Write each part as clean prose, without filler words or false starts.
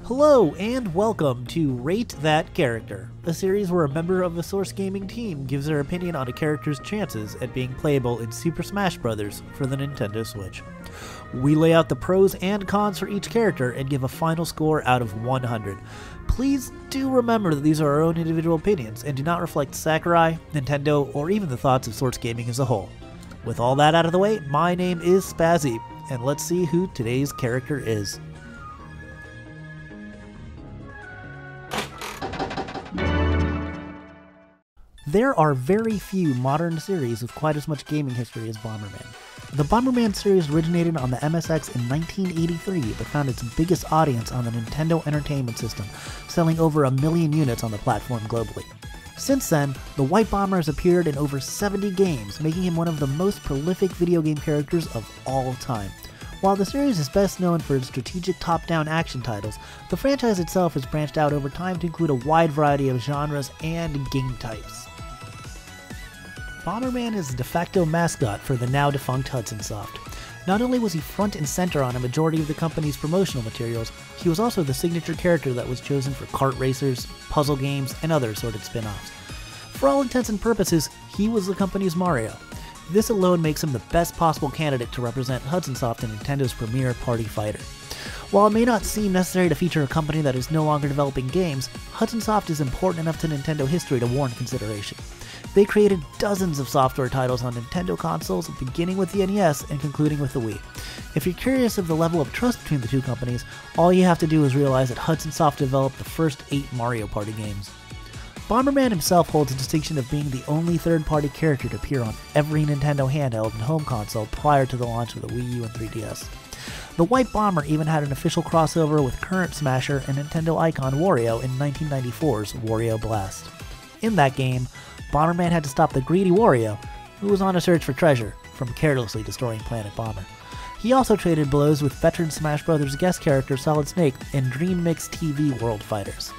Hello and welcome to Rate That Character, a series where a member of the Source Gaming team gives their opinion on a character's chances at being playable in Super Smash Bros. For the Nintendo Switch. We lay out the pros and cons for each character and give a final score out of 100. Please do remember that these are our own individual opinions and do not reflect Sakurai, Nintendo, or even the thoughts of Source Gaming as a whole. With all that out of the way, my name is Spazzy, and let's see who today's character is. There are very few modern series with quite as much gaming history as Bomberman. The Bomberman series originated on the MSX in 1983, but found its biggest audience on the Nintendo Entertainment System, selling over 1 million units on the platform globally. Since then, the White Bomber has appeared in over 70 games, making him one of the most prolific video game characters of all time. While the series is best known for its strategic top-down action titles, the franchise itself has branched out over time to include a wide variety of genres and game types. Bomberman is the de facto mascot for the now-defunct Hudson Soft. Not only was he front and center on a majority of the company's promotional materials, he was also the signature character that was chosen for kart racers, puzzle games, and other assorted spin-offs. For all intents and purposes, he was the company's Mario. This alone makes him the best possible candidate to represent Hudson Soft in Nintendo's premier party fighter. While it may not seem necessary to feature a company that is no longer developing games, Hudson Soft is important enough to Nintendo history to warrant consideration. They created dozens of software titles on Nintendo consoles, beginning with the NES and concluding with the Wii. If you're curious of the level of trust between the two companies, all you have to do is realize that Hudson Soft developed the first 8 Mario Party games. Bomberman himself holds the distinction of being the only third-party character to appear on every Nintendo handheld and home console prior to the launch of the Wii U and 3DS. The White Bomber even had an official crossover with current Smasher and Nintendo icon Wario in 1994's Wario Blast. In that game, Bomberman had to stop the greedy Wario, who was on a search for treasure, from carelessly destroying Planet Bomber. He also traded blows with veteran Smash Bros. Guest character Solid Snake in Dream Mix TV World Fighters.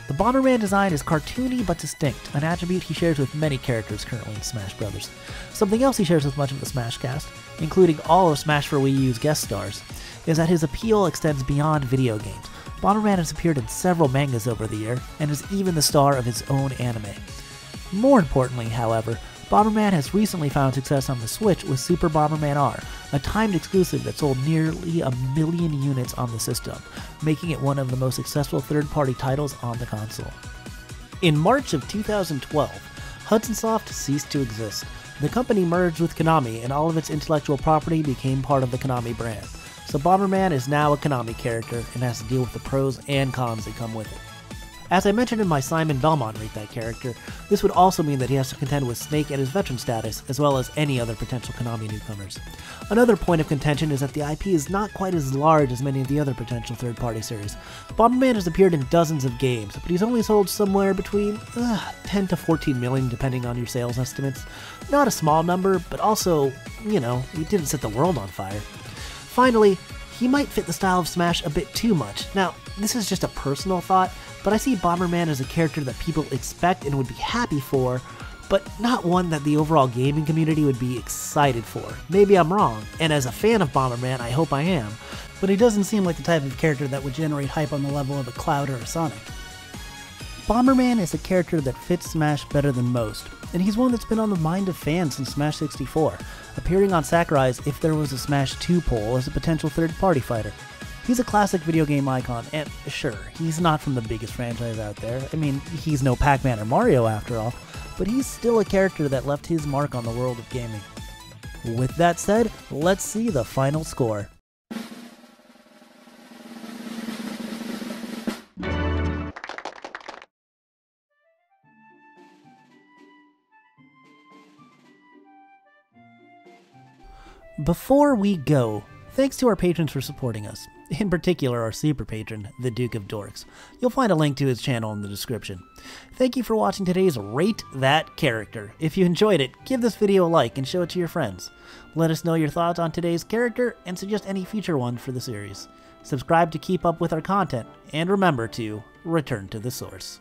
The Bomberman design is cartoony but distinct, an attribute he shares with many characters currently in Smash Bros. Something else he shares with much of the Smash cast, including all of Smash for Wii U's guest stars, is that his appeal extends beyond video games. Bomberman has appeared in several mangas over the year, and is even the star of his own anime. More importantly, however, Bomberman has recently found success on the Switch with Super Bomberman R, a timed exclusive that sold nearly 1 million units on the system, making it one of the most successful third-party titles on the console. In March of 2012, Hudson Soft ceased to exist. The company merged with Konami and all of its intellectual property became part of the Konami brand. So Bomberman is now a Konami character and has to deal with the pros and cons that come with it. As I mentioned in my Simon Belmont Rate That Character, this would also mean that he has to contend with Snake and his veteran status, as well as any other potential Konami newcomers. Another point of contention is that the IP is not quite as large as many of the other potential third-party series. Bomberman has appeared in dozens of games, but he's only sold somewhere between 10 to 14 million depending on your sales estimates. Not a small number, but also, he didn't set the world on fire. Finally, he might fit the style of Smash a bit too much. Now, this is just a personal thought, but I see Bomberman as a character that people expect and would be happy for, but not one that the overall gaming community would be excited for. Maybe I'm wrong, and as a fan of Bomberman, I hope I am, but he doesn't seem like the type of character that would generate hype on the level of a Cloud or a Sonic. Bomberman is a character that fits Smash better than most, and he's one that's been on the mind of fans since Smash 64, appearing on Sakurai's If There Was a Smash 2 poll as a potential third-party fighter. He's a classic video game icon, and sure, he's not from the biggest franchise out there. I mean, he's no Pac-Man or Mario after all, but he's still a character that left his mark on the world of gaming. With that said, let's see the final score. Before we go, thanks to our patrons for supporting us, in particular our super patron, the Duke of Dorks. You'll find a link to his channel in the description. Thank you for watching today's Rate That Character. If you enjoyed it, give this video a like and show it to your friends. Let us know your thoughts on today's character and suggest any future one for the series. Subscribe to keep up with our content, and remember to return to the source.